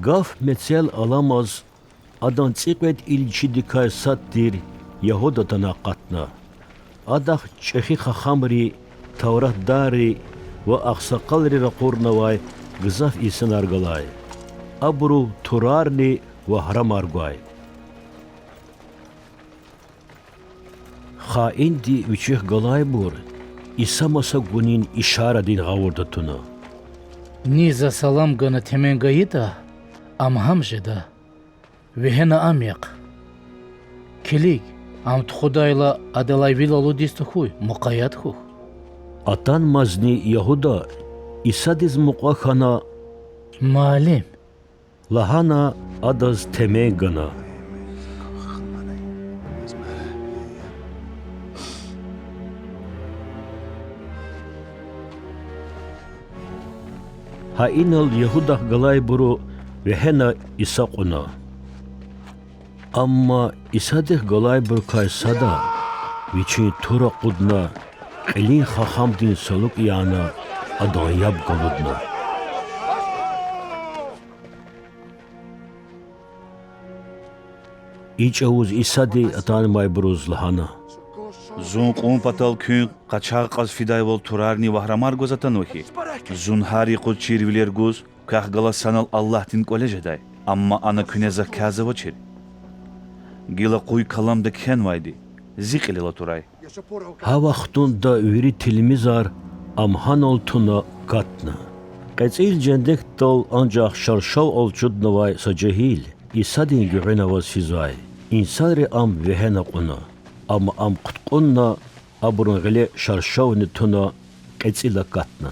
Gaf meçel alamaz, adan çıkvet ilçi dikay sattir, Yahuda tanakatna. Adak çehi xahamri, Tavrat dari ve aksakalri rakurnavay, gızaf isin argalay. Abru turarni ve haram argay. Haindi üçih galay bur, İsamasa gunin işara din gavurdatuna. Низа салам гана теменгаида, амҳам жеда, вехена амяқ. Килик, амт худайла адалай вилалу дисту хуй, муқаят хух. Atan mazni Yahuda, İsadiz muqakhana, Малим, lahana adaz temegana. Ha inal Yahuda galay buru ve hena İsaquna. Amma İsadih galay bur kaysada, viçin tura qudna, qilin xaxam din saluk yana, adan yab galudna. İç avuz İsadi atan may buruz lahana. Зун қум патал кюн қачақ қаз фидай вол турарни вахрамар гозатан вахи. Зун хари қуд чирвилер гуз ках гала санал Аллах тин коле жедай. Амма ана күнеза каза вачир. Гила қуй калам да кен вайди. Зиқилила турай. Ha vaxtunda üri tilmizar amhan oltuna katna. Qeçil cendek dal ancaq şarşav olçud navay sacehil. İsadin güğüne vasizay. İnsari am vehena quna. Am qutqunna abrun gile şarşav nituna qeçila katna.